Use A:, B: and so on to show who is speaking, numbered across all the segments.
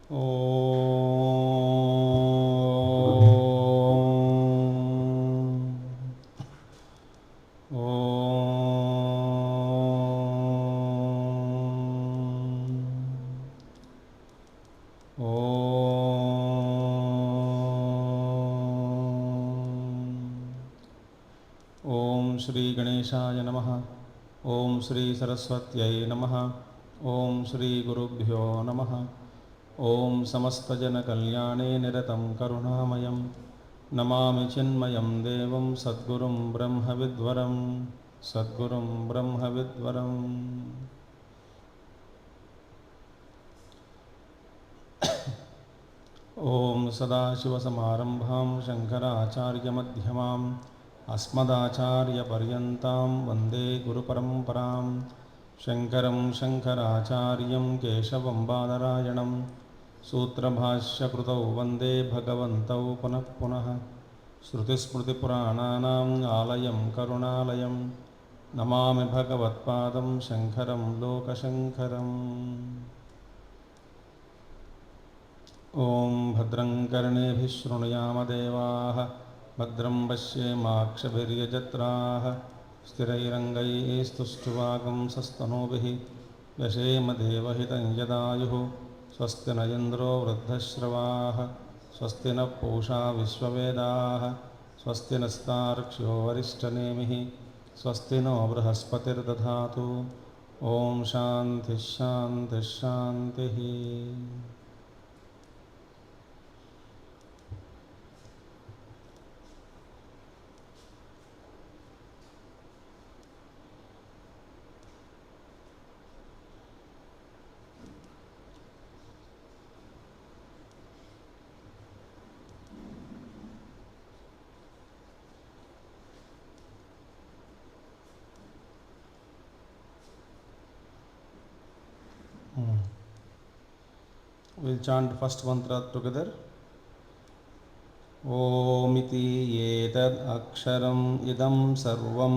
A: ओम श्री गणेशाय नमः। ओम श्री सरस्वत्यै नमः। ओम श्री गुरुभ्यो नमः। ओम समस्तजनकल्याणे निरतं करुणामयं नमामि चिन्मयं देवं सद्गुरुं ब्रह्मविद्वरं सद्गुरुं ब्रह्मविद्वरम्। ओम सदाशिवसमारम्भां शङ्कराचार्यमध्यमाम् अस्मदाचार्यपर्यन्तां वन्दे गुरुपरम्परां। शङ्करं शङ्कराचार्यं केशवं बादरायणं सूत्रभाष्यकृतौ वन्दे भगवन्तौ पुनः पुनः। श्रुतिस्मृतिपुराणानाम् आलयं करुणालयं नमामि भगवत्पादं शङ्करं लोकशङ्करम्। ॐ भद्रं कर्णेभिः शृणुयाम देवाः भद्रं पश्येमाक्षभिर्यजत्राः स्थिरैरङ्गैस्तुष्टुवागुंसस्तनूभिः व्यशेम देवहितं यदायुः। स्वस्ति न इन्द्रो वृद्धश्रवाः स्वस्ति नः पूषा विश्ववेदाः स्वस्ति नस्तार्क्ष्यो वरिष्ठनेमिः स्वस्ति नो बृहस्पतिर्दधातु। ॐ शान्तिः शान्तिः शान्तिः। We'll chant first mantra together. ओमिति एतद् अक्षरम् इदं सर्वं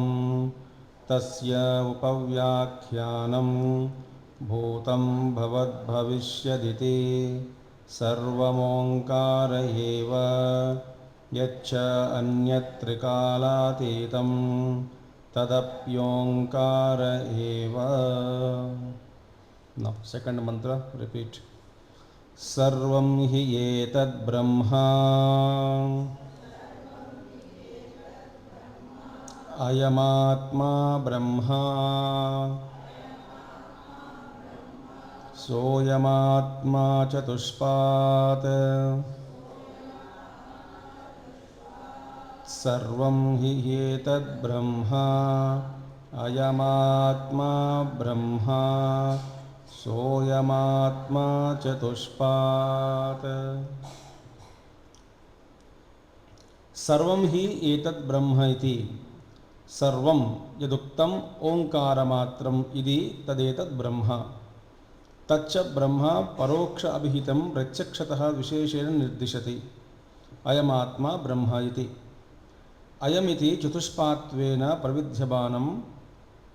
A: तस्य उपव्याख्यानं भूतं भवद्भविष्यदिति सर्वमोङ्कार एव यच्च अन्यत्रिकालातीतं तदप्योङ्कार एव। Now second mantra, repeat. सर्वं हि एतद् ब्रह्मा अयमात्मा ब्रह्मा सोऽयमात्मा चतुष्पात् सर्वं हि एतद् ब्रह्मा अयमात्मा ब्रह्मा सोऽयमात्मा चतुष्पात्। सर्वं हि एतद् ब्रह्म इति सर्वं यदुक्तम् ओंकारमात्रम् इति तदेतद् ब्रह्म। तच्च ब्रह्म परोक्ष अभिहितं प्रत्यक्षतः विशेषेण निर्दिशति। अयमात्मा ब्रह्म इति। अयमिति चतुष्पात्वेन प्रविध्यमानं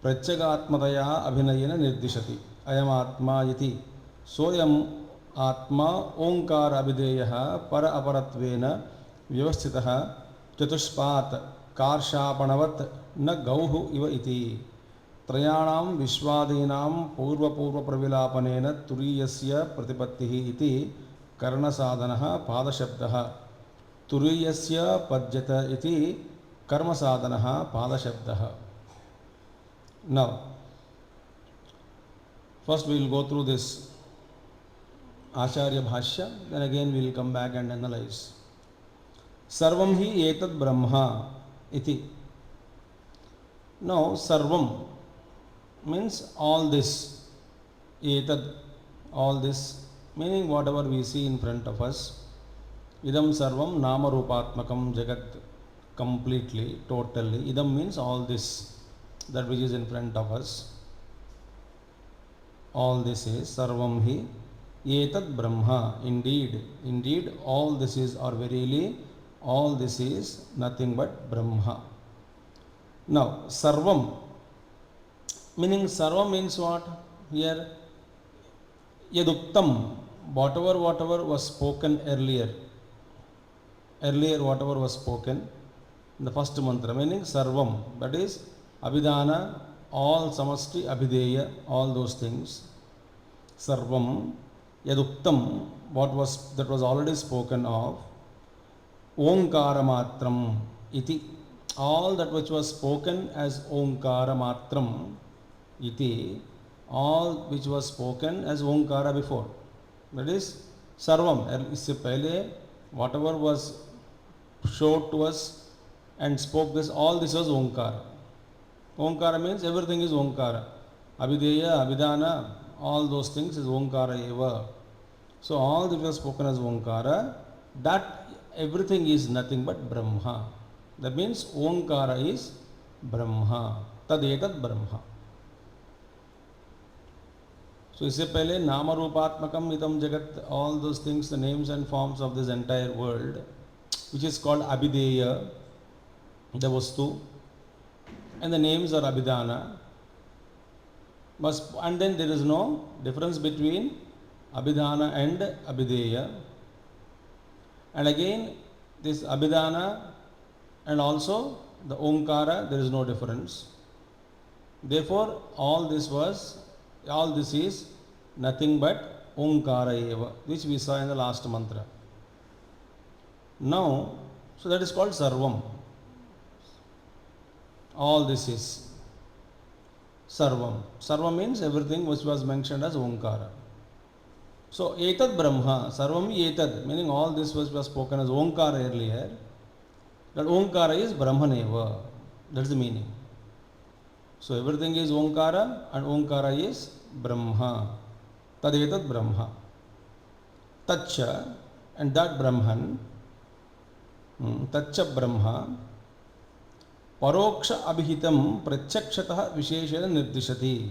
A: प्रत्यगात्मतया अभिनयेन निर्दिशति। अयमात्मा इति सोऽयम् आत्मा ओंकार अभिधेयः पर अपरत्वेन व्यवस्थितः चतुष्पात् कार्षापणवत् न गौः इव इति। त्रयाणां विश्वादीनां पूर्वपूर्वप्रविलापनेन तुरीयस्य प्रतिपत्तिः इति करणसाधनः पादशब्दः। तुरीयस्य पद्यत इति कर्मसाधनः पादशब्दः। Now first we will go through this Acharya Bhashya, then again we will come back and analyze. Sarvam hi etad brahma iti. Now sarvam means all this. Etad, all this, meaning whatever we see in front of us. Idam sarvam nama rupatmakam jagat, completely, totally. Idam means all this, that which is in front of us. All this is sarvam hi etad brahma. Indeed all this is, or verily all this is nothing but brahma. Now sarvam, meaning sarvam means what? Here yaduktam, whatever was spoken earlier, whatever was spoken in the first mantra, meaning Sarvam, that is Abhidhana, all Samasti, Abhideya, all those things. Sarvam, Yaduktam, that was already spoken of. Omkara Matram, iti, all that which was spoken as Omkara Matram, iti, all which was spoken as Omkara before. That is Sarvam, इससे पहले whatever was showed to us and spoke this, all this was Omkara. Omkara means everything is Omkara. Abhideya, Abhidhana, all those things is Omkara eva. So all that was spoken as Omkara, that everything is nothing but Brahma. That means Omkara is Brahma. Tad etat Brahma. So इससे पहले नाम रूपात्मकम इदम जगत, all those things, the names and forms of this entire world, which is called Abhideya, the Vastu, and the names are Abhidhana. And then there is no difference between Abhidhana and Abhideya. And again, this Abhidhana and also the Omkara, there is no difference. Therefore, all this is nothing but Omkara eva, which we saw in the last mantra. Now, so that is called Sarvam. All this is Sarvam. Sarvam means everything which was mentioned as Omkara. So, Etad Brahma, Sarvam Etad, meaning all this was spoken as Omkara earlier. That Omkara is Brahmaneva. That's the meaning. So, everything is Omkara and Omkara is Brahma. Tad Etad Brahma. Tacha, and that Brahman, Tacha Brahma, Paroksha Abhihitam Pratyakshataha Visheshena Nirdishati.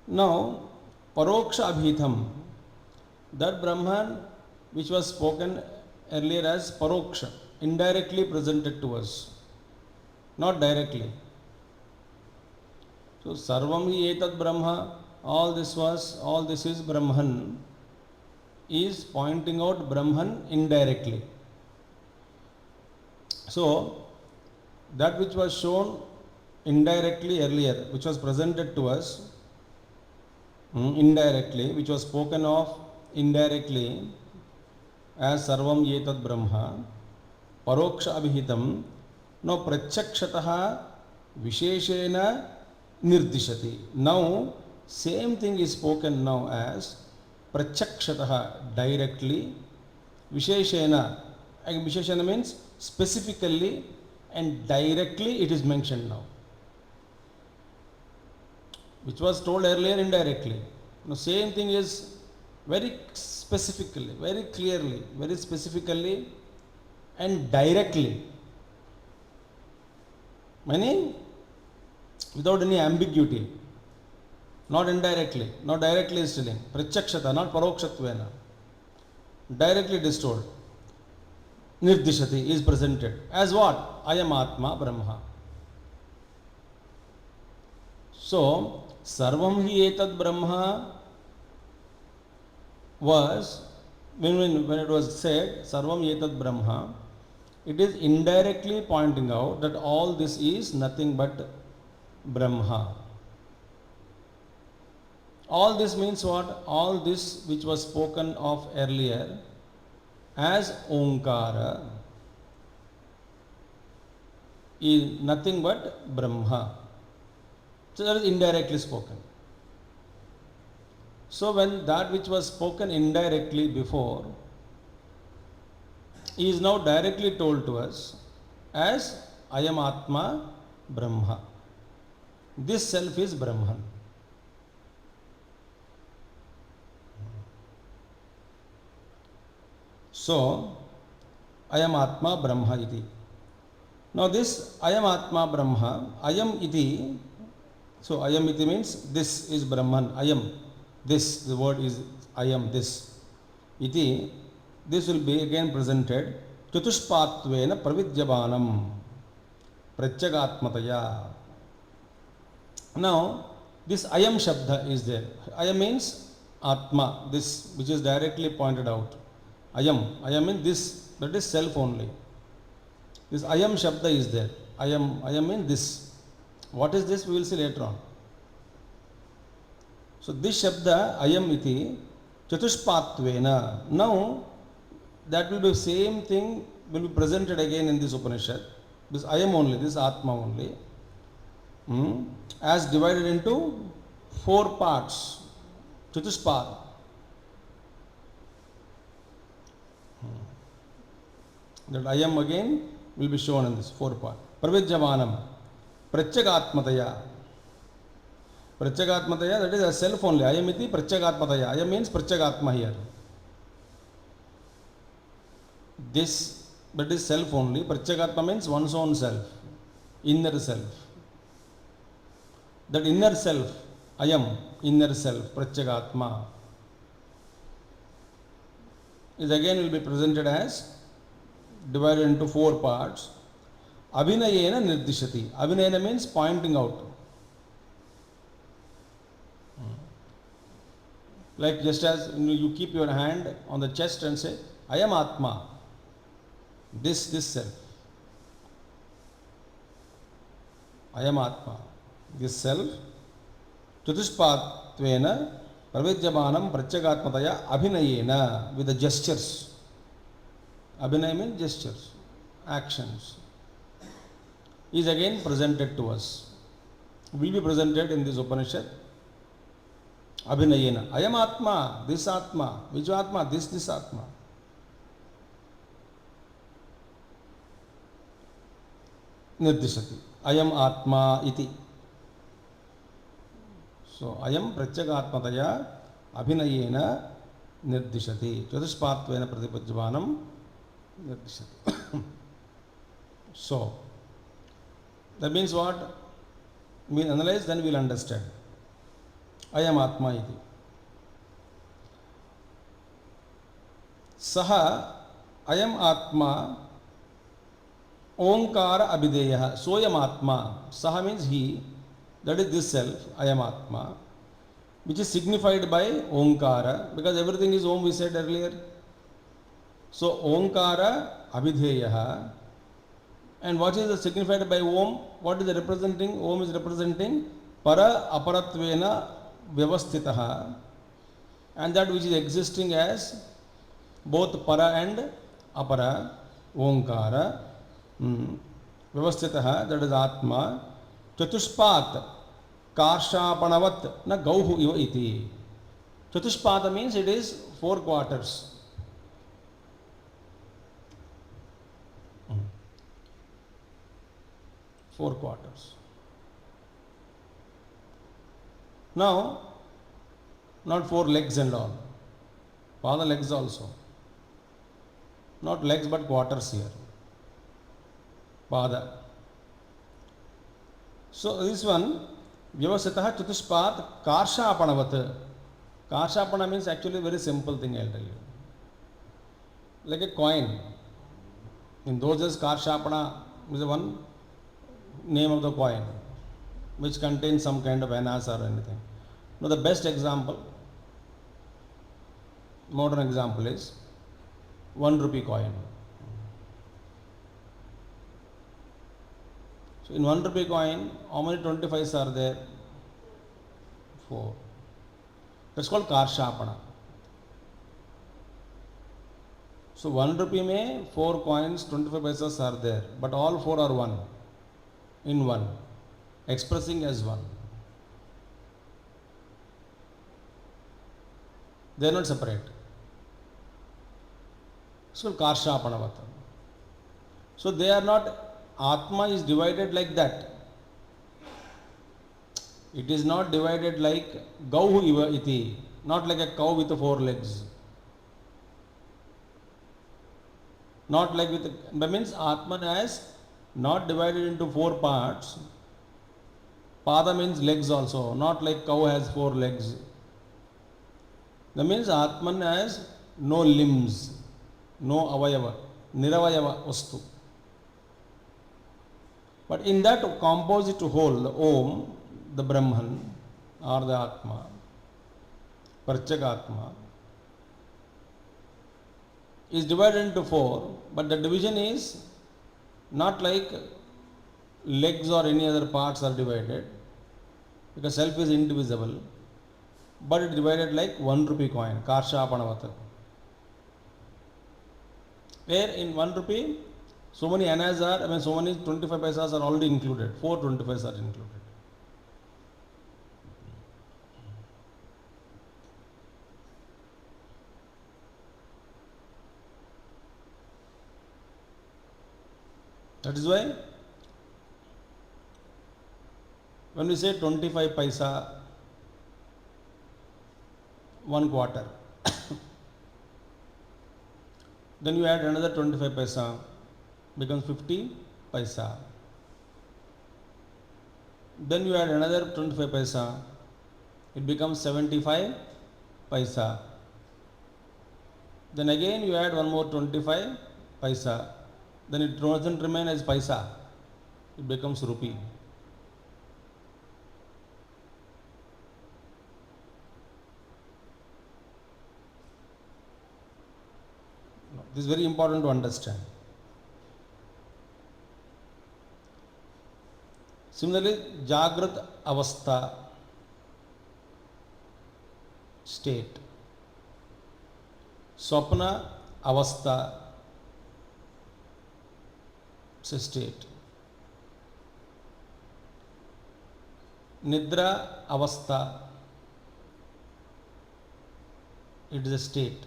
A: Now, Paroksha Abhihitam, that Brahman which was spoken earlier as Paroksha, indirectly presented to us, not directly. So, Sarvam hi etat Brahma, all this is Brahman, is pointing out Brahman indirectly. So, that which was shown indirectly earlier, which was presented to us indirectly, which was spoken of indirectly as Sarvam Yetat Brahma, Paroksha Abhihitam, now Pratyakshataha Visheshena Nirdishati. Now, same thing is spoken now as Pratyakshataha, directly, Visheshena. And Visheshena means specifically and directly it is mentioned now. Which was told earlier indirectly. Now, same thing is very specifically, very clearly, very specifically and directly. Meaning, without any ambiguity. Not indirectly, not directly is telling. Pratyakshata, not parokshatvena. Directly it is told. Nirdishati is presented. As what? Ayam Atma Brahma. So, Sarvam hi etad Brahma was, when it was said, Sarvam etad Brahma, it is indirectly pointing out that all this is nothing but Brahma. All this means what? All this which was spoken of earlier as Omkara is nothing but Brahma. So that is indirectly spoken. So when that which was spoken indirectly before is now directly told to us as Ayam Atma Brahma. This self is Brahman. So, Ayam Atma Brahma iti. Now this Ayam Atma Brahma, Ayam iti, so Ayam iti means this is Brahman, Ayam, this, the word is Ayam, this. Iti, this will be again presented, Chatushpatvena Pravidyabanam, Pratyagatmataya. Now, this Ayam Shabda is there. Ayam means Atma, this which is directly pointed out. Ayam means this, that is self only. This Ayam Shabda is there. Ayam means this. What is this? We will see later on. So this Shabda, Ayam iti, Chatushpatvena. Now, that will be same thing will be presented again in this Upanishad. This Ayam only, this Atma only, as divided into 4 parts. Chatushpat. That Ayam again will be shown in this 4 part. Pravijyavanam. Prachagatmataya. Prachagatmataya, that is a self only. Ayam iti Prachagatmataya. Ayam means Prachagatma here. This, that is self only. Prachagatma means one's own self, inner self. That inner self, Ayam, inner self, Prachagatma, is again will be presented as divided into 4 parts. Abhinayena nirdishati. Abhinayena means pointing out. Like just as you keep your hand on the chest and say, I am Atma. This self. I am Atma. This self. Chatushpatvena pravidyamanam prachagatmataya abhinayena, with the gestures. Abhinaya means gestures, actions, is again presented to us. Will be presented in this Upanishad. Abhinayena. I am Atma, this Atma. Which Atma? This Atma. Nirdishati. I am Atma iti. So, Ayam Prachagatmataya Abhinayena Nirdishati. Chatushpatvena Pratipajyavanam Nirdishati. So, that means what? We analyze, then we will understand. Ayam Atma iti. Saha Ayam Atma Omkara Abhideya. Soyam Atma. Saha means he. That is this self, Ayam Atma, which is signified by Omkara, because everything is Om, we said earlier. So, Omkara Abhideya. And what is the signified by Om? What is the representing? Om is representing Para Aparatvena Vyavasthitaha, and that which is existing as both Para and Apara, Omkara, Vyavasthitaha, that is Atma. Chatushpat Karshapanavat na Gauhu iva iti. Chatushpata means it is 4 quarters. Four quarters. Now, not 4 legs and all. Pada legs also. Not legs but quarters here. Pada. So this one, Vyavasitaha Chatushpat Karshapanavat. Karshapana means actually a very simple thing, I'll tell you. Like a coin. In those days, Karshapana is the one name of the coin, which contains some kind of annas or anything. Now the best example, modern example is 1 rupee coin. So in 1 rupee coin, how many 25s are there? 4. That's called Karshapana. So 1 rupee mein 4 coins, 25 paisas are there, but all 4 are 1 in 1, expressing as 1. They are not separate. It's called Karshapanavata. So they are not. Atma is divided like that. It is not divided like Gauhu iva iti, not like a cow with 4 legs. Not like with, that means Atman has not divided into 4 parts. Pada means legs also, not like cow has 4 legs. That means Atman has no limbs, no avayava, niravayava vastu. But in that composite whole, the Om, the Brahman or the Atma, Prachakatma, is divided into four, but the division is not like legs or any other parts are divided, because self is indivisible, but it divided like 1 rupee coin, Karshapanavata. Where in 1 rupee, so many annas are, so many 25 paisas are already included, 4 25s are included. That is why when we say 25 paisa, 1 quarter, then you add another 25 paisa, becomes 50 paisa. Then you add another 25 paisa, it becomes 75 paisa. Then again you add one more 25 paisa, then it doesn't remain as paisa, it becomes rupee. This is very important to understand. Similarly, Jagrat Avastha state, Swapna Avastha state, Nidra Avastha, it is a state.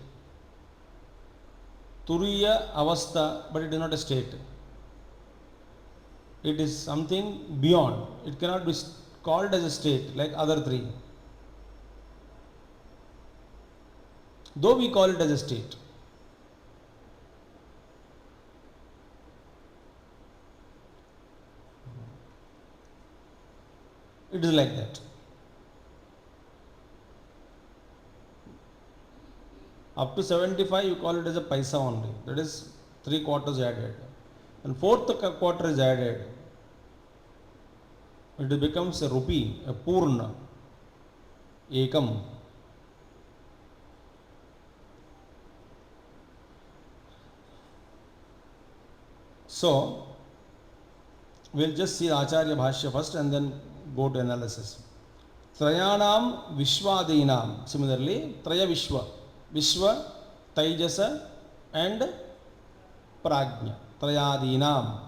A: Turiya Avastha, but it is not a state. It is something beyond. It cannot be called as a state like other three, though we call it as a state. It is like that. Up to 75 you call it as a paisa only, that is 3 quarters added, and 4th quarter is added, it becomes a rupee, a purna, ekam. So we'll just see Acharya Bhashya first and then go to analysis. Trayanam Vishwadinam, similarly Traya Vishwa, Vishwa, Taijasa and Prajna, Trayadinam,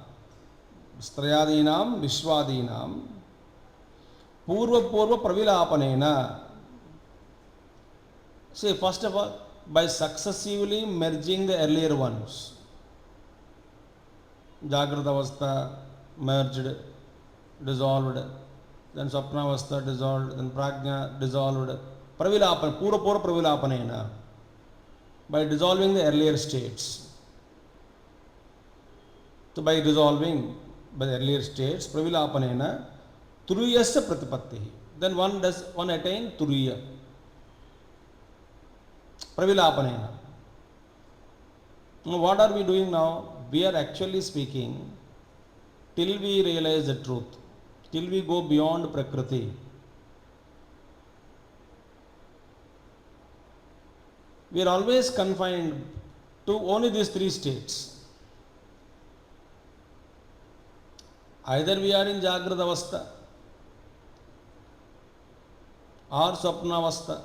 A: Trayadinam Vishwadinam, Purva Purva Pravilapanena. See, first of all, by successively merging the earlier ones, Jagrata Avastha merged, dissolved, then Swapna Avastha dissolved, then Prajna dissolved, Pravilapana, Pura Pura Pravilapanena, by dissolving the earlier states. So by dissolving by the earlier states, Pravilapanena, Turiyasya Pratipatti. Then one attain Turiya. Pravilapanena. Now what are we doing now? We are actually speaking till we realize the truth, till we go beyond Prakriti. We are always confined to only these 3 states. Either we are in Jagrata Avastha or Swapna Avastha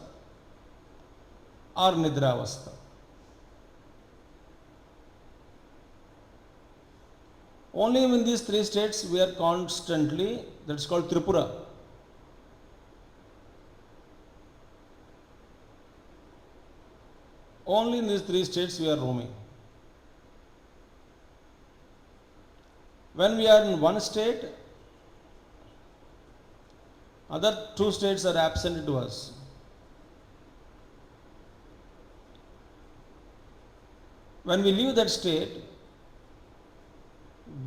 A: or Nidra Avastha. Only in these 3 states we are constantly, that is called Tripura. Only in these 3 states we are roaming. When we are in one state, other 2 states are absent to us. When we leave that state,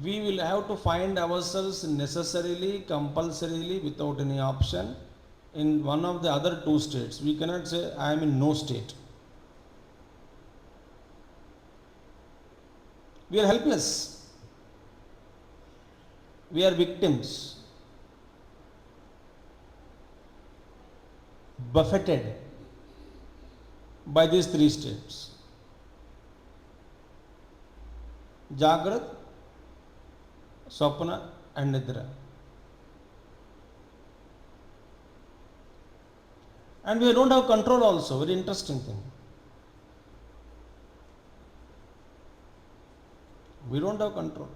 A: we will have to find ourselves necessarily, compulsorily, without any option, in one of the other 2 states. We cannot say, I am in no state. We are helpless. We are victims, buffeted, by these three states: Jagrat, Swapna and Nidra. And we don't have control also, very interesting thing. We don't have control.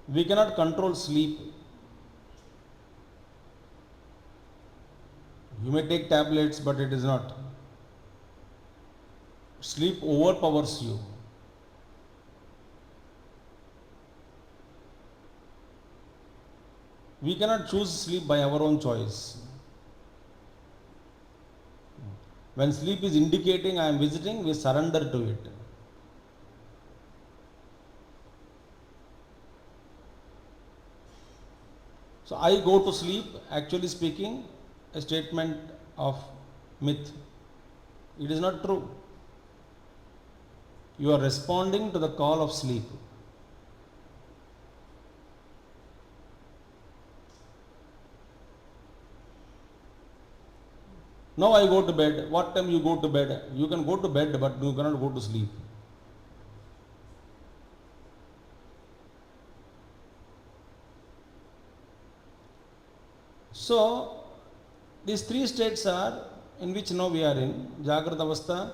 A: We cannot control sleep. You may take tablets, but it is not. Sleep overpowers you. We cannot choose sleep by our own choice. When sleep is indicating I am visiting, we surrender to it. So I go to sleep, actually speaking, a statement of myth. It is not true. You are responding to the call of sleep. Now I go to bed. What time you go to bed? You can go to bed, but you cannot go to sleep. So these three states are in which now we are in: Jagrata Avastha,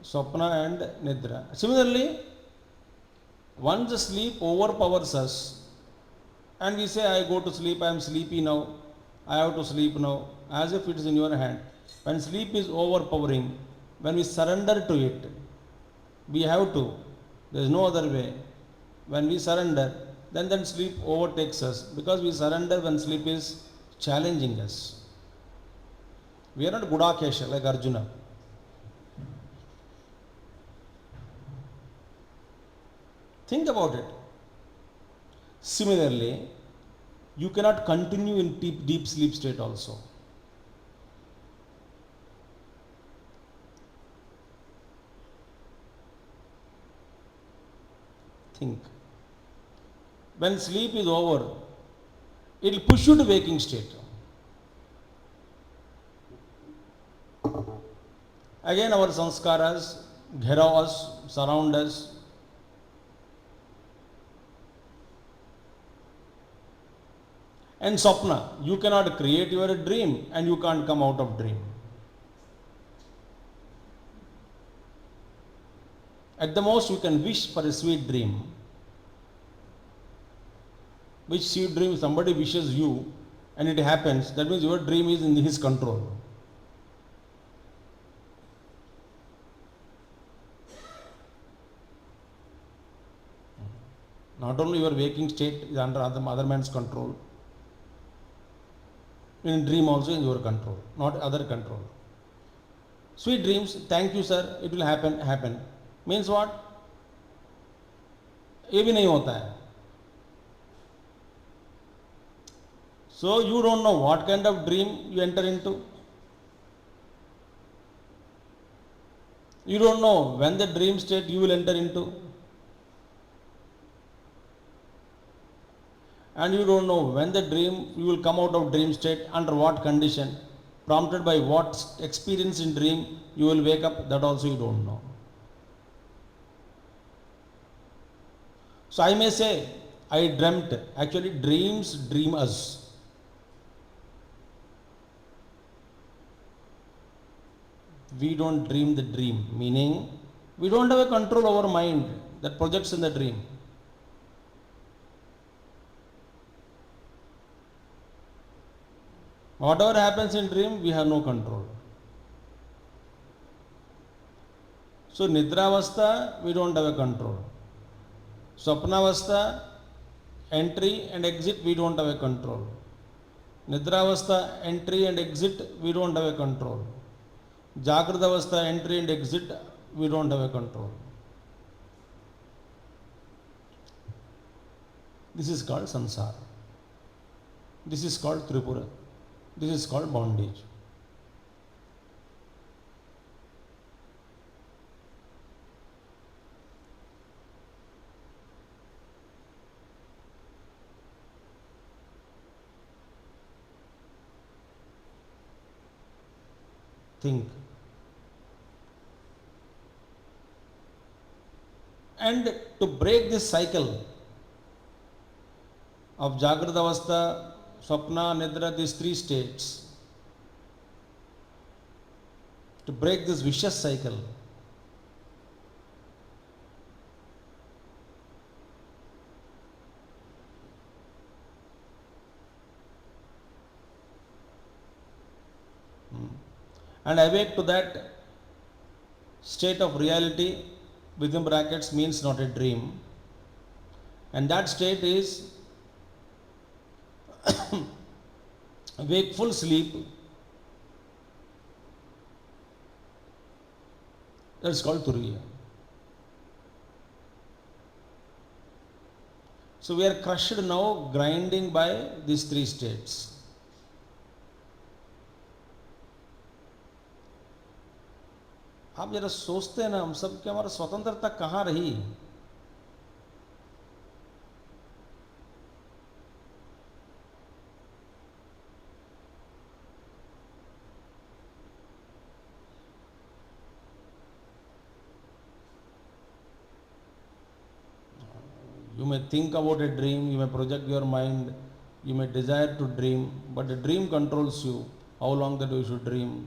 A: Swapna and Nidra. Similarly, once the sleep overpowers us and we say, I go to sleep, I am sleepy now, I have to sleep now, as if it is in your hand. When sleep is overpowering, when we surrender to it, we have to, there is no other way. When we surrender, then sleep overtakes us, because we surrender when sleep is challenging us. We are not Gudakesha like Arjuna. Think about it. Similarly, you cannot continue in deep sleep state also. Think. When sleep is over, it will push you to waking state. Again, our sanskaras gherav us, surround us. And Swapna, you cannot create your dream and you can't come out of dream. At the most, you can wish for a sweet dream. Which sweet dream somebody wishes you and it happens, that means your dream is in his control. Not only your waking state is under other man's control, in dream also in your control, not other control. Sweet dreams, thank you sir, it will happen. Means what? ये भी नहीं होता है. So you don't know what kind of dream you enter into. You don't know when the dream state you will enter into. And you don't know when the dream you will come out of dream state, under what condition, prompted by what experience in dream you will wake up, that also you don't know. So I may say, I dreamt. Actually, dreams dream us. We don't dream the dream, meaning we don't have a control over mind that projects in the dream. Whatever happens in dream, we have no control. So Nidravastha, we don't have a control. Swapnavastha, entry and exit, we don't have a control. Nidravastha, entry and exit, we don't have a control. Jagratavastha, entry and exit, we don't have a control. This is called samsara. This is called Tripura. This is called bondage. think. And to break this cycle of Jagrata Avastha, Swapna, Nidra, these three states, to break this vicious cycle, and awake to that state of reality, within brackets means not a dream, and that state is wakeful sleep. That's called Turiya. So we are crushed now, grinding by these three states. आप जरा सोचते हैं ना, हम सब कि हमारा स्वतंत्रता कहाँ रही? You may think about a dream, you may project your mind, you may desire to dream, but the dream controls you. How long that you should dream?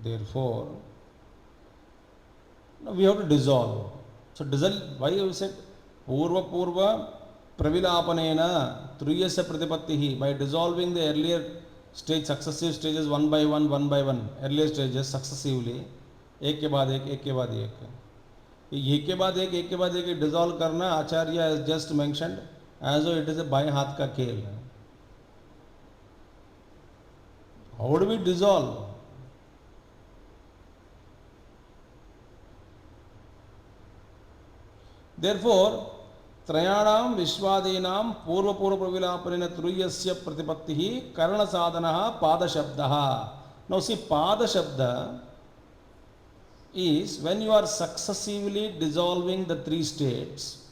A: Therefore, we have to dissolve. So dissolve, why you said Purva Pravilapanena Triyasya Pratipattihi, by dissolving the earlier stage, successive stages one by one, earlier stages successively, एक के बाद एक, एक के बाद एक dissolve करना, आचार्य has just mentioned as though it is a बाएं हाथ का खेल. How do we dissolve? Therefore, त्रयाणाम विश्वादीनाम पूर्व प्रविलापनेन तुरीयस्य प्रतिपत्तिः कर्ण साधनः पाद शब्दः. Now see, पाद शब्द is when you are successively dissolving the three states,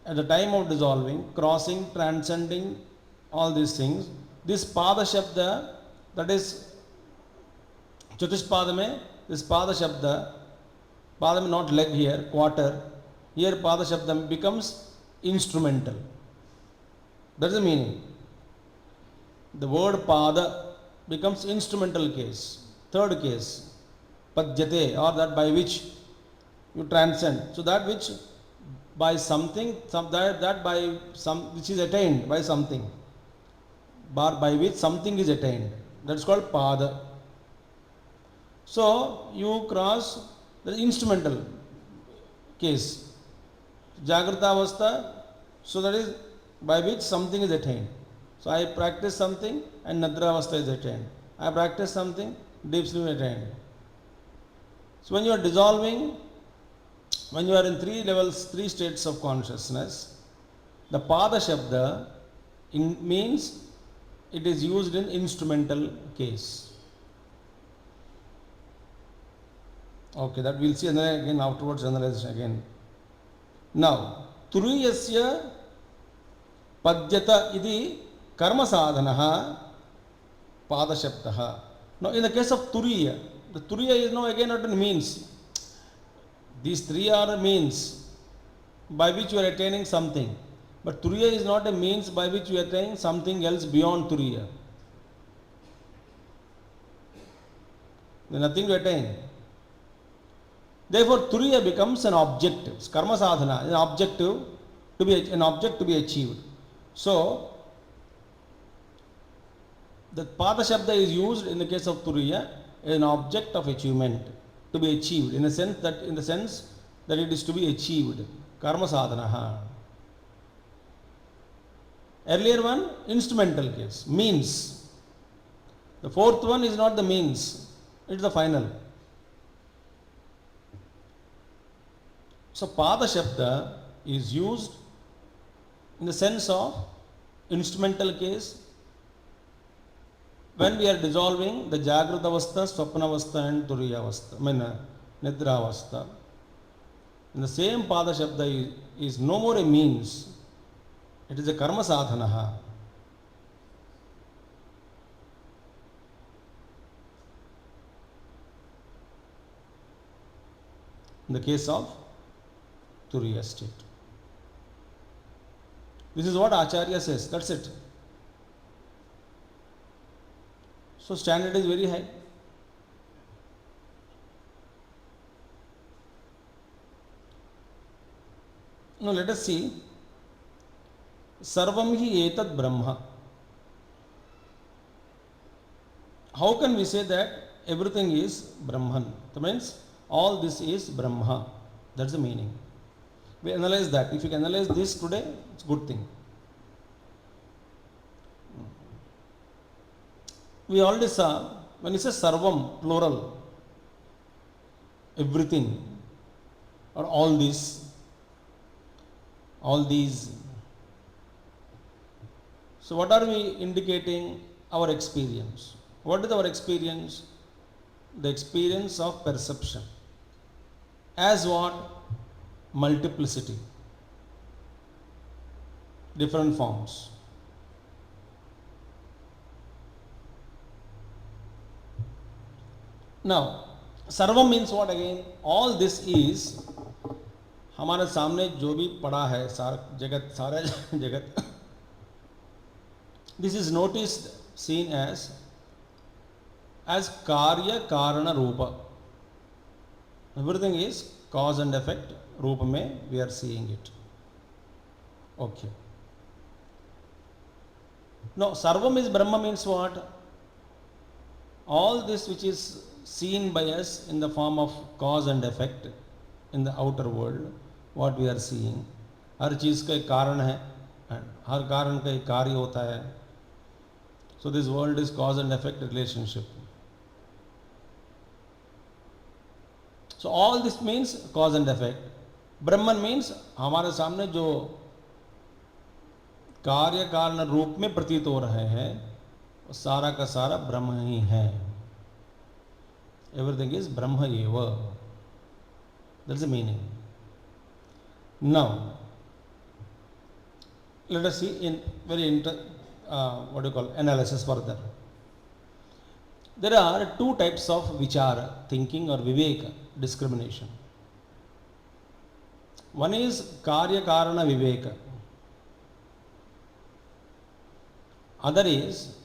A: at the time of dissolving, crossing, transcending all these things, this pada shabda, that is Chatuspada mein, this pada shabda, pada mein not leg here, quarter, here pada shabda becomes instrumental. That is the meaning. The word pada becomes instrumental case. Third case, Padyate, or that by which you transcend. So that which by something, that by some which is attained by something, by which something is attained. That's called pada. So you cross the instrumental case, Jagrata Avastha, so that is by which something is attained. So I practice something and Nidra Avastha is attained. I practice something, deep sleep is attained. So when you are dissolving, when you are in three levels, three states of consciousness, the pada shabda means it is used in instrumental case. Okay, that we'll see again afterwards, analyze again. Now, Turiyasya Padyata idi karma sadhanaha pada shabdaha. Now in the case of Turiya, the Turiya is now again not a means. These three are means by which you are attaining something. But Turiya is not a means by which you are attaining something else beyond Turiya. There is nothing to attain. Therefore, Turiya becomes an objective. Karma sadhana is an object to be achieved. So, the pada shabda is used in the case of Turiya as an object of achievement to be achieved, in the sense that it is to be achieved. Karma sadhana. Earlier one, instrumental case, means. The fourth one is not the means, it is the final. So pada shabda is used in the sense of instrumental case when we are dissolving the Jagrata Avastha, Swapna Avastha and Turiya Avastha, Nidra Avastha. And the same pada shabda is no more a means, it is a karma sadhana. in the case of Turiya state. This is what Acharya says, that's it. So standard is very high. Now let us see, Sarvam hi etat Brahma. How can we say that everything is Brahman? That means all this is Brahma. That's the meaning. We analyze that. If you can analyze this today, it's a good thing. We already saw, when it says Sarvam, plural, everything, or all this, all these. So what are we indicating? Our experience. What is our experience? The experience of perception. As what? Multiplicity. Different forms. Now, सर्वम means what again? All this is हमारे सामने जो भी पड़ा है सारा जगत this is noticed, seen as karya karana rupa. Everything is cause and effect rupa mein we are seeing it. Okay. Now sarvam is Brahma means what? All this which is seen by us in the form of cause and effect in the outer world, what we are seeing, हर चीज़ का एक कारण है, हर कारण का एक कार्य होता है. So this world is cause and effect relationship. So all this means cause and effect. Brahman means हमारे सामने जो कार्य कारण रूप में प्रतीत हो रहे हैं वो सारा का सारा ब्रह्म ही है. Everything is Brahma eva. That's the meaning. Now, let us see in very analysis further. There are two types of vichara, thinking or viveka, discrimination. One is karya karana viveka. Other is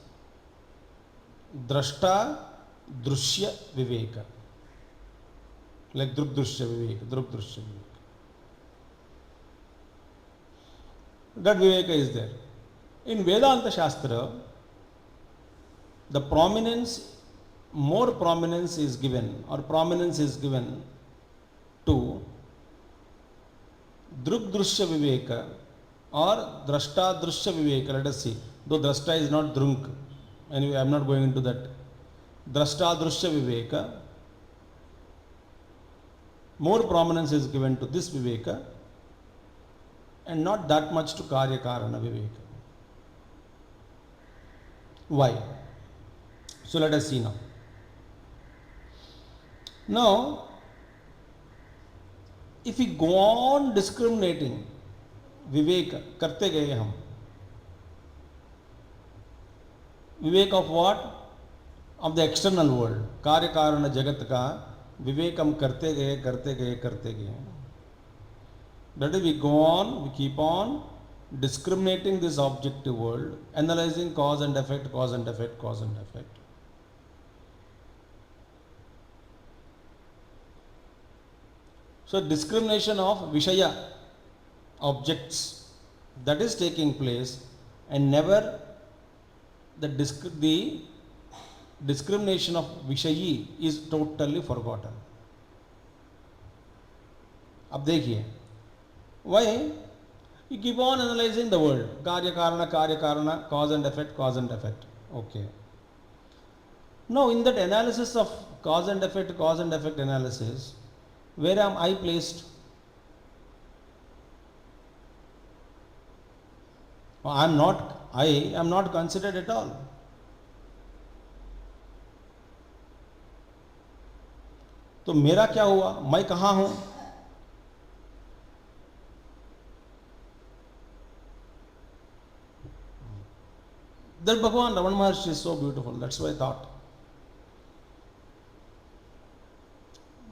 A: drashta drushya viveka, like drugdrushya viveka. That viveka is there. In Vedanta Shastra, the more prominence is given to drugdrushya viveka or drashta drushya viveka. Let us see. Though drashta is not drunk, anyway, I am not going into that. Drashta drushya viveka, more prominence is given to this viveka and not that much to karya karana viveka. Why? So let us see now. Now, if we go on discriminating viveka, करते गए हम, विवेक of what? Of the external world, कार्य कारण जगत का विवेक हम करते गए. That is, we go on, we keep on discriminating this objective world, analyzing cause and effect. So discrimination of Vishaya, objects, that is taking place, and never the discrimination of Vishayi is totally forgotten. अब देखिए, why? You keep on analyzing the world, karya karana, cause and effect. Okay. Now in that analysis of cause and effect analysis, where am I placed? I am not considered at all. तो मेरा क्या हुआ? मैं कहाँ हूँ? That Bhagavan Raman Maharshi is so beautiful. That's why I thought.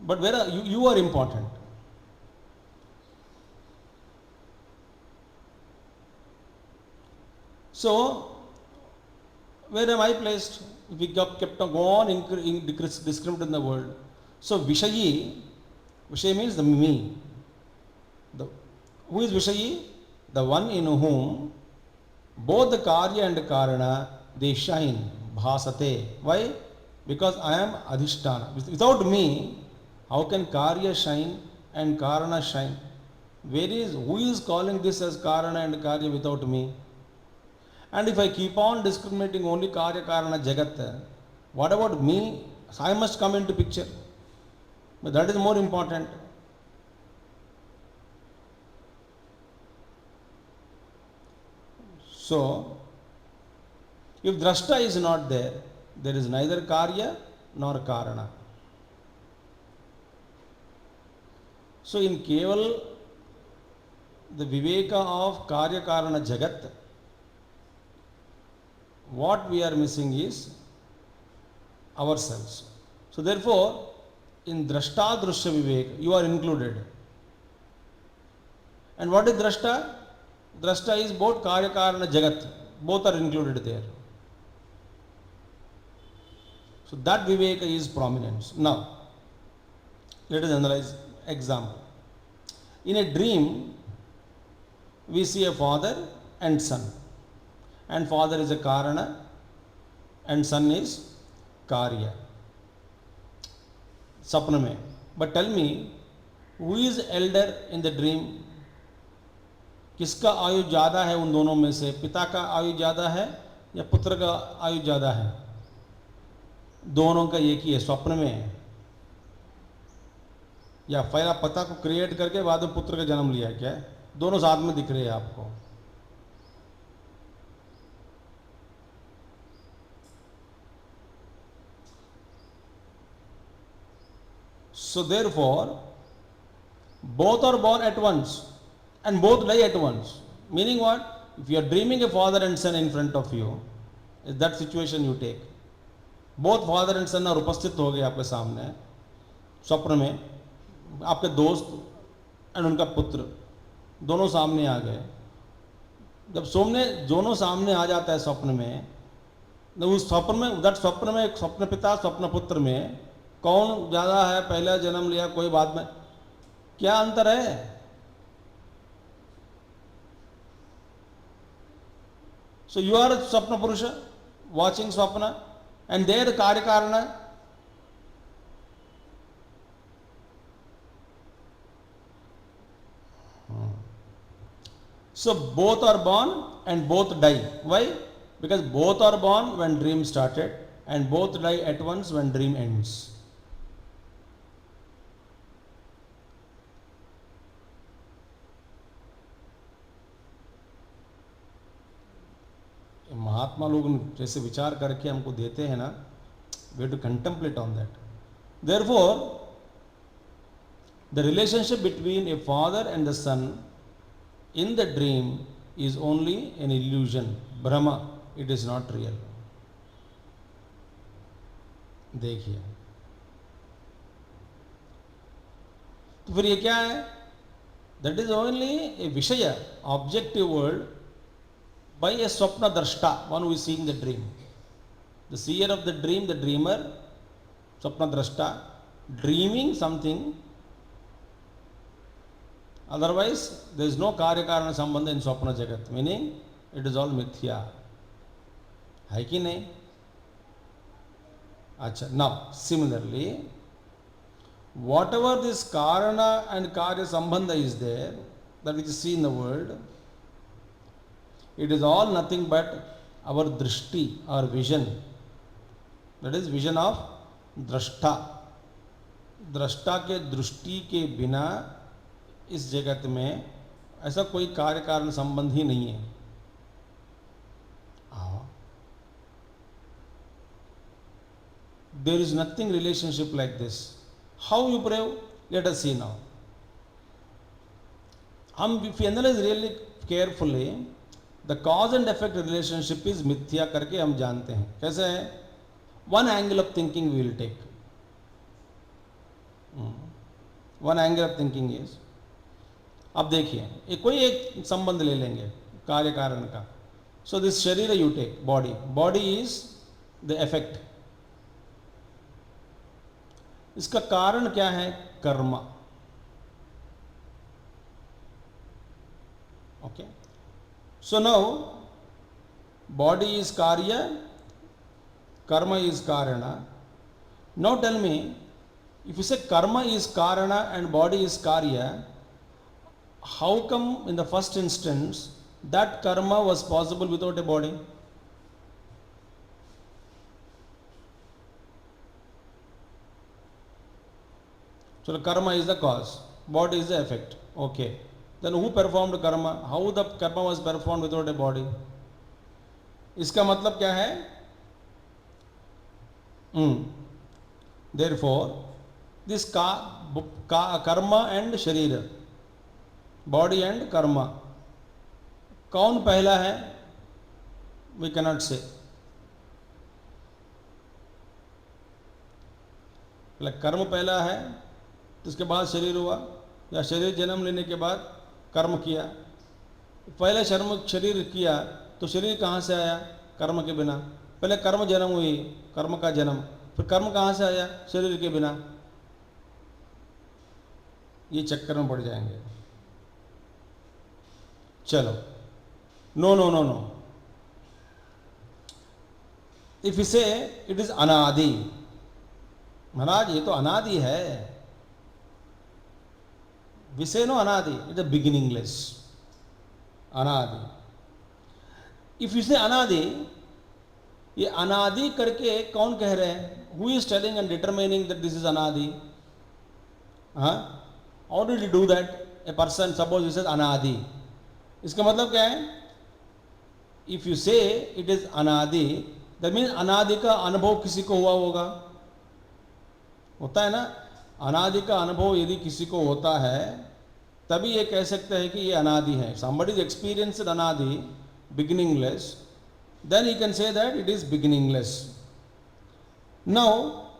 A: But where are you? You are important. So where am I placed? If we kept on go on discriminating in the world. So Vishayi means the me. Who is Vishayi? The one in whom both the Karya and Karana, they shine. Bhasate. Why? Because I am Adhisthana. Without me, how can Karya shine and Karana shine? Who is calling this as Karana and Karya without me? And if I keep on discriminating only Karya, Karana, Jagat, what about me? I must come into picture. But that is more important. So, if Drashta is not there, there is neither Karya nor Karana. So, in Keval, the Viveka of Karya Karana Jagat, what we are missing is ourselves. So, therefore, in Drashta Drushya Vivek, you are included. And what is Drashta? Drashta is both Karya Karana Jagat, both are included there. So that Viveka is prominence. Now, let us analyze example. In a dream, we see a father and son. And father is a Karana and son is Karya. Sapna mein. But tell me, who is elder in the dream? किसका आयु ज़्यादा है उन दोनों में से? पिता का आयु ज़्यादा है या पुत्र का आयु ज़्यादा है? दोनों का एक ही है, स्वप्न में। या पहला पिता को क्रिएट करके बाद में पुत्र का जन्म लिया क्या? दोनों साथ में दिख रहे हैं आपको। So therefore, both are born at once. And both die at once. Meaning what? If you are dreaming a father and son in front of you, is that situation you take. Both father and son are उपस्थित हो गए आपके सामने स्वप्न में, आपके दोस्त और उनका पुत्र दोनों सामने आ गए। जब दोनों सामने आ जाता है स्वप्न में, तो उस स्वप्न में स्वप्न पिता स्वप्न पुत्र में कौन ज़्यादा है, पहला जन्म लिया कोई बाद में, क्या अंतर है? So you are a Swapna Purusha watching Swapna, and there the Karya Karana. So both are born and both die. Why? Because both are born when dream started and both die at once when dream ends. महात्मा लोग जैसे विचार करके हमको देते हैं ना, we have to contemplate on that. Therefore, the relationship between a father and the son in the dream is only an illusion, Brahma. It is not real. देखिए, तो फिर ये क्या है? That is only a Vishaya, objective world, by a Swapna Drashta, one who is seeing the dream. The seer of the dream, the dreamer, Swapna Drashta, dreaming something. Otherwise, there is no Karya Karana Sambandha in Swapna Jagat, meaning it is all Mithya. Hai ki nahi? Acha. Now, similarly, whatever this Karana and Karya Sambandha is there, that which is seen in the world, it is all nothing but our drishti, our vision. That is vision of drashta. Drashta के दृष्टि के बिना इस जगत में ऐसा कोई कार्य कारण संबंध ही नहीं है। There is nothing relationship like this. How you prove? Let us see now. If we analyze really carefully, the cause and effect relationship is mithya करके हम जानते हैं। कैसे है? One angle of thinking we will take. One angle of thinking is, अब देखिए, कोई एक संबंध ले लेंगे कार्य कारण का। So this sharira you take, body. Body is the effect. इसका कारण क्या है? कर्म. Okay. So now body is karya, karma is karana. Now tell me, if you say karma is karana and body is karya, how come in the first instance that karma was possible without a body? So the karma is the cause, body is the effect. Okay. Then who performed karma? How the karma was performed without a body? इसका मतलब क्या है? Therefore, this karma and sharira, body and karma, कौन पहला है? We cannot say. कर्म पहला है तो उसके बाद शरीर हुआ, या शरीर जन्म लेने के बाद कर्म किया? पहले शरीर किया तो शरीर कहाँ से आया? कर्म के बिना. पहले कर्म जन्म हुई, कर्म का जन्म, फिर कर्म कहाँ से आया? शरीर के बिना. ये चक्कर में पड़ जाएंगे. चलो, no no no no. If you say it is अनादि, महाराज ये तो अनादि है. We say no anadi, it is beginningless. Anadi. If you say anadi, ये अनादि करके कौन कह रहे हैं? Who is telling and determining that this is anadi? How did you do that? A person, suppose he says anadi. इसका मतलब क्या है? If you say it is anadi, that means अनादि का अनुभव किसी को हुआ होगा. होता है ना? अनादि का अनुभव यदि किसी को होता है तभी ये कह सकते हैं कि ये अनादि है. Somebody is experienced anadi, beginningless, then he can say that it is beginningless. Now,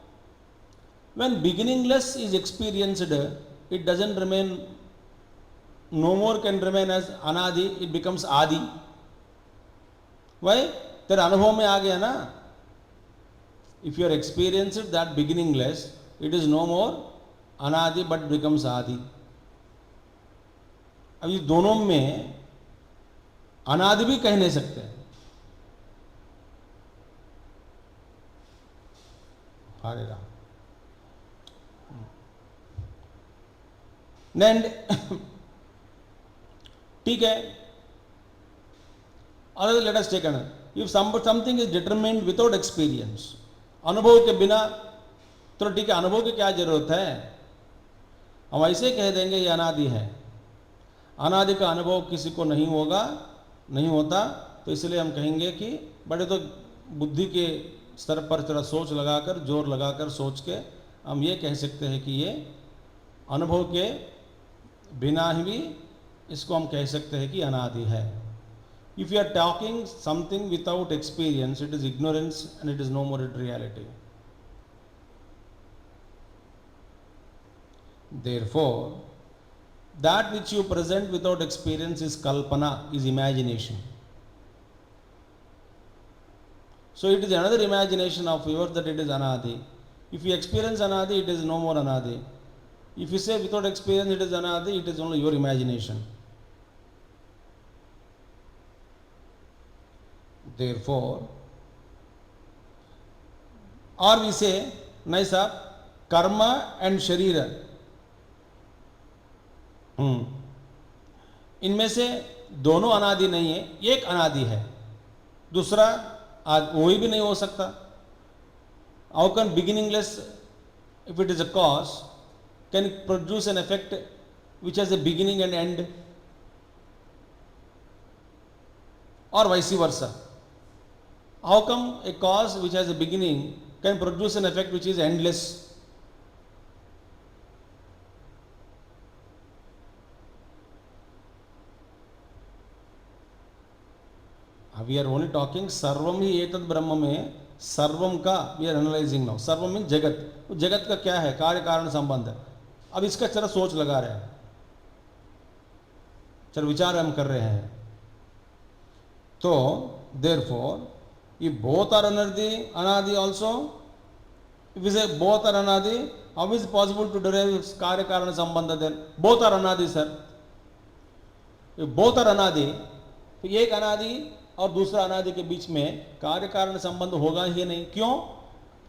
A: when beginningless is experienced, it doesn't remain, no more can remain as anadi, it becomes adi. Why? तेरे अनुभव में आ गया ना. If you are experienced that beginningless, it is no more anadi but becomes adi. अब ये दोनों में अनादि भी कह नहीं सकते. हरे राम. ठीक है. Another, let us take another. If something is determined without experience, अनुभव के बिना, तो ठीक है, अनुभव की क्या जरूरत है? हम ऐसे कह देंगे ये अनादि है. अनादि का अनुभव किसी को नहीं होगा, नहीं होता, तो इसलिए हम कहेंगे कि बड़े तो बुद्धि के स्तर पर थोड़ा सोच लगाकर, जोर लगाकर सोच के हम ये कह सकते हैं कि ये अनुभव के बिना ही भी इसको हम कह सकते हैं कि अनादि है. If you are talking something without experience, it is ignorance and it is no more in reality. Therefore, that which you present without experience is kalpana, is imagination. So it is another imagination of yours that it is anadi. If you experience anadi, it is no more anadi. If you say without experience it is anadi, it is only your imagination. Therefore, or we say, nahi sahab, karma and sharira, इनमें से दोनों अनादि नहीं है, एक अनादि है, दूसरा वही भी नहीं हो सकता. How can beginningless, if it is a cause, can produce an effect which has a beginning and end, or vice versa? How come a cause which has a beginning can produce an effect which is endless? We are only talking सर्वम ही एतद ब्रह्म में, सर्वम का we are analyzing now. सर्वम mean जगत. तो जगत का क्या है? कार्य कारण संबंध है. अब इसका चलो सोच लगा रहे हैं, चलो विचार हम कर रहे हैं. तो therefore, if both are anadi also, if we say both are anadi, how is it possible to derive karya karana sambandha then? Both are anadi, sir. If both are anadi, तो एक अनादि और दूसरा अनादि के बीच में कार्य कारण संबंध होगा ही नहीं. क्यों?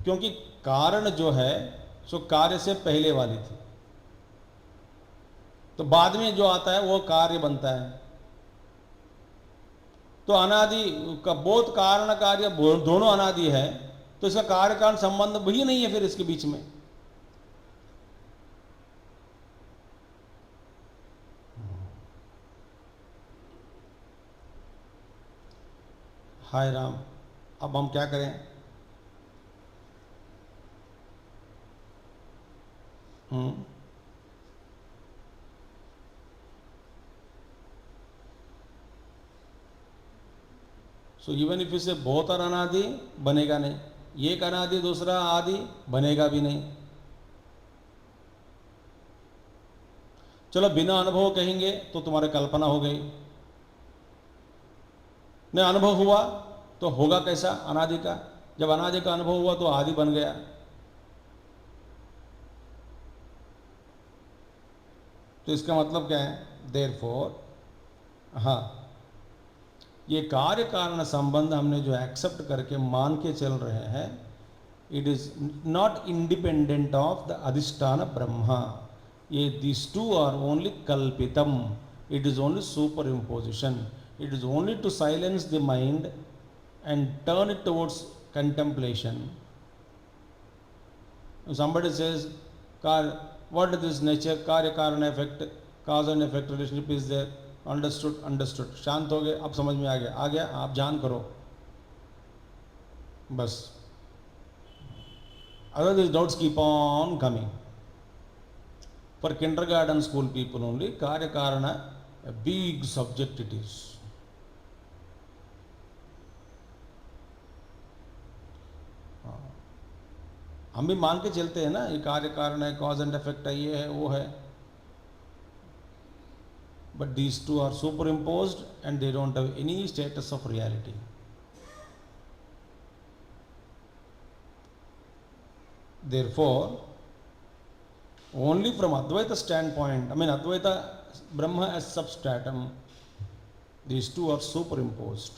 A: क्योंकि कारण जो है सो कार्य से पहले वाली थी, तो बाद में जो आता है वो कार्य बनता है. तो अनादि का बोध कारण कार्य दोनों अनादि है, तो इसका कार्य कारण संबंध भी नहीं है फिर इसके बीच में. हाय राम, अब हम क्या करें? सो इवन इफ इसे बहुत और अनादि बनेगा नहीं, एक अनादि दूसरा आदि बनेगा भी नहीं. चलो बिना अनुभव कहेंगे तो तुम्हारी कल्पना हो गई. न अनुभव हुआ तो होगा कैसा अनादि का? जब अनादि का अनुभव हुआ तो आदि बन गया. तो इसका मतलब क्या है? देयरफॉर, हाँ, ये कार्य कारण संबंध हमने जो एक्सेप्ट करके मान के चल रहे हैं, it is not independent of the अधिष्ठान ब्रह्मा. ये दिस टू आर ओनली कल्पितम. It is only superimposition. It is only to silence the mind and turn it towards contemplation. If somebody says, what is this nature? Karya karana effect, cause and effect relationship is there. Understood, understood. शांत हो गए, अब समझ में आ गया, आप जान करो बस. Otherwise doubts keep on coming. For kindergarten school people only, karya karana, a big subject it is. हम भी मान के चलते हैं ना, ये कार्य कारण है, कॉज एंड इफेक्ट है, ये है वो है. But these two are superimposed and they don't have any status of reality. Therefore only from Advaita standpoint, I mean Advaita Brahman as substratum, these two are superimposed.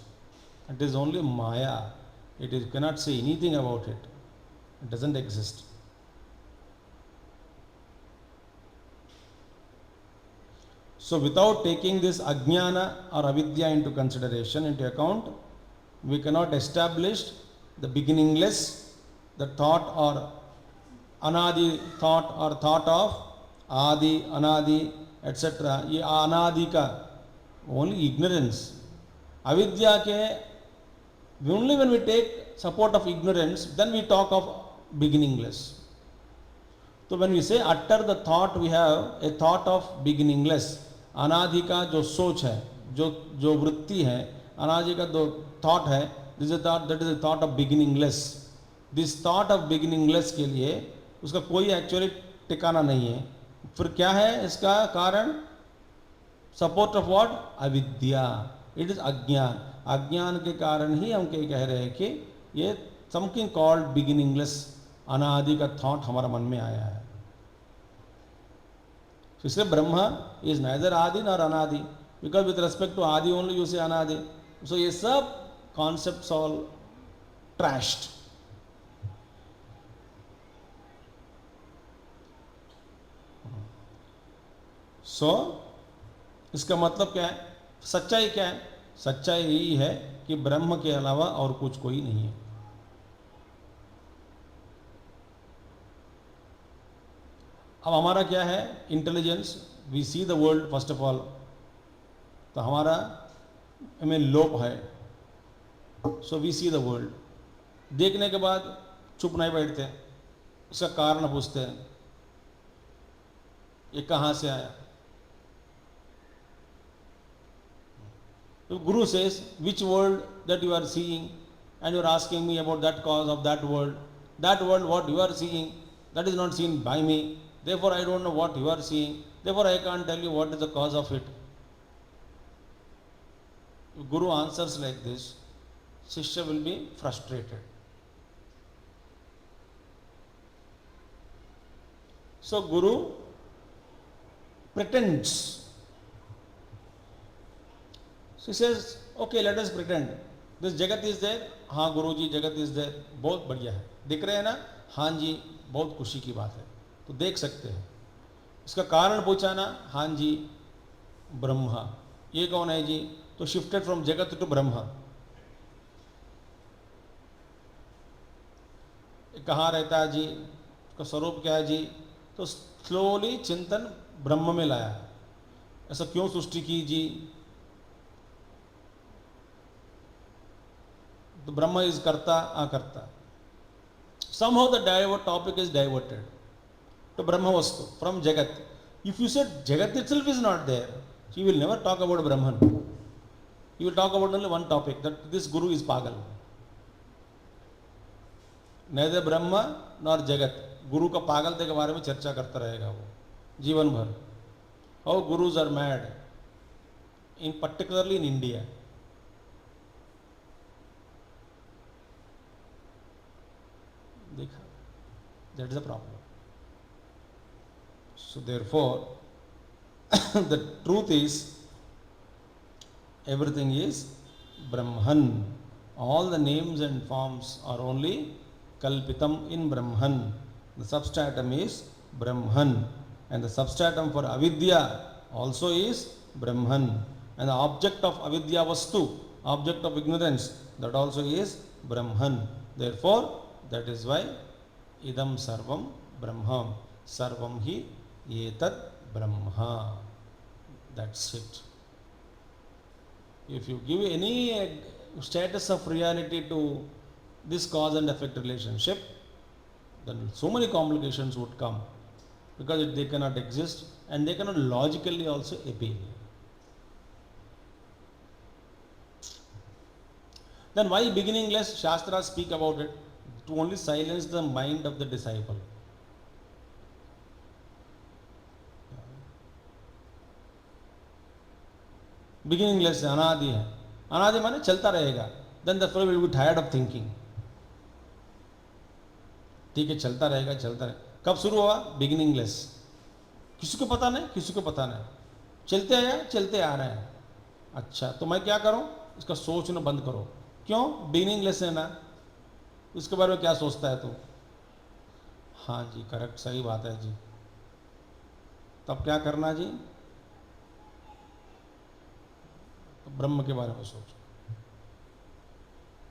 A: It is only maya. It is cannot say anything about it. It doesn't exist. So without taking this ajnana or avidya into consideration, into account, we cannot establish the beginningless, the thought or anadi thought or thought of adi, anadi, etc. ये अनादि का only ignorance. Avidya के only when we take support of ignorance, then we talk of beginningless. तो when we say utter the thought, we have a thought of beginningless. अनादि का जो सोच है, जो वृत्ति है, अनादि का जो थॉट है, this is thought, that is a thought of beginningless. This thought of beginningless के लिए उसका कोई एक्चुअली ठिकाना नहीं है. फिर क्या है इसका कारण? Support of what? अविद्या. इट इज अज्ञान. अज्ञान के कारण ही हम कह रहे हैं कि ये समथिंग कॉल्ड बिगिनिंगलेस, अनादि का थॉट हमारा मन में आया है. इसलिए ब्रह्मा इज नाइदर आदि नॉर अनादि, बिकॉज विथ रेस्पेक्ट टू आदि ओनली यू से अनादि. सो ये सब कॉन्सेप्ट्स ऑल ट्रैश्ड. सो इसका मतलब क्या है? सच्चाई क्या है? सच्चाई यही है कि ब्रह्म के अलावा और कुछ कोई नहीं है. अब हमारा क्या है? Intelligence. We see the world first of all. तो हमारा हमें लोप है. So we see the world. देखने के बाद चुप नहीं बैठते, इसका कारण पूछते हैं, ये कहाँ से आया? तो गुरु says, which world that you are seeing, and you are asking me about that cause of that world. That world what you are seeing, that is not seen by me, therefore I don't know what you are seeing, therefore I can't tell you what is the cause of it. If Guru answers like this, Shishya will be frustrated. So Guru pretends. So he says, okay, let us pretend. This Jagat is there. हाँ गुरु जी, जगत is there. बहुत बढ़िया है. दिख रहे हैं ना? हाँ जी, बहुत खुशी की बात है. तो देख सकते हैं. इसका कारण पूछा ना? हाँ जी, ब्रह्मा. ये कौन है जी? तो शिफ्टेड फ्रॉम जगत टू ब्रह्मा. कहाँ रहता है जी? उसका स्वरूप क्या है जी? तो स्लोली चिंतन ब्रह्म में लाया. ऐसा क्यों सृष्टि की जी? तो ब्रह्म इज कर्ता अकर्ता. Somehow the topic is diverted to Brahma Vastu from Jagat. If you said Jagat itself is not there, you will never talk about Brahman. You will talk about only one topic, that this Guru is Pagal. Neither Brahma nor Jagat. गुरु का पागलते के बारे में चर्चा करता रहेगा वो जीवन भर. How gurus are mad, in particularly in India. देखा, that is the problem. So therefore, the truth is, everything is Brahman. All the names and forms are only kalpitam in Brahman. The substratum is Brahman, and the substratum for avidya also is Brahman, and the object of avidya vastu, object of ignorance, that also is Brahman. Therefore, that is why idam sarvam brahma, sarvam hi etat brahma. That's it. If you give any status of reality to this cause and effect relationship, then so many complications would come, because they cannot exist and they cannot logically also appeal. Then why beginningless? Shastras speak about it, to only silence the mind of the disciple. Beginningless अनादि है. अनादि माने चलता रहेगा. Then the fellow will be tired of thinking. ठीक है, चलता रहेगा, चलता रहेगा. कब शुरू हुआ? बिगिनिंगलेस. किसी को पता नहीं, किसी को पता नहीं. चलते आया, चलते आ रहे हैं. अच्छा, तो मैं क्या करूं? इसका सोचना बंद करो. क्यों? बिगिनिंगलेस है ना. उसके बारे में क्या सोचता है तू? हाँ जी, करेक्ट, सही बात है जी. तब क्या करना जी? तो ब्रह्म के बारे में सोचो.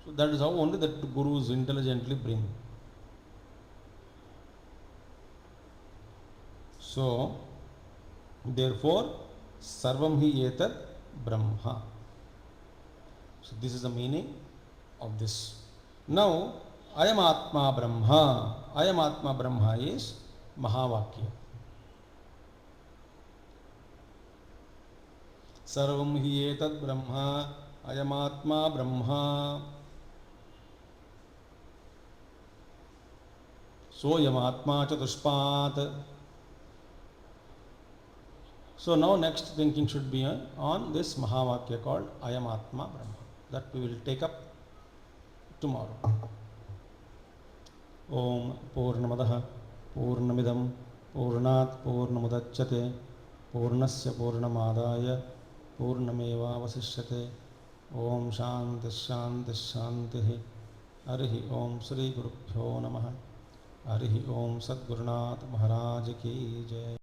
A: So that is how only that gurus intelligently bring. So therefore sarvam hi etat brahma. So this is the meaning of this. Now ayam atma brahma. Ayam atma brahma is mahavakya. सर्वं हि एतद् ब्रह्म अयमात्मा ब्रह्म सोऽयमात्मा चतुष्पात्. So now next thinking should be on this Mahavakya called Ayamatma Brahma. That we will take up tomorrow. Om Purnamadah Purnamidam Purnat Purnamudachyate Purnasya Purnamadaya Purnamevavasishyate. Om Shanti Shanti Shanti. Harihi Om Shri Gurubhyo Namaha. Harihi Om Sadgurunath Maharaj Ki Jai.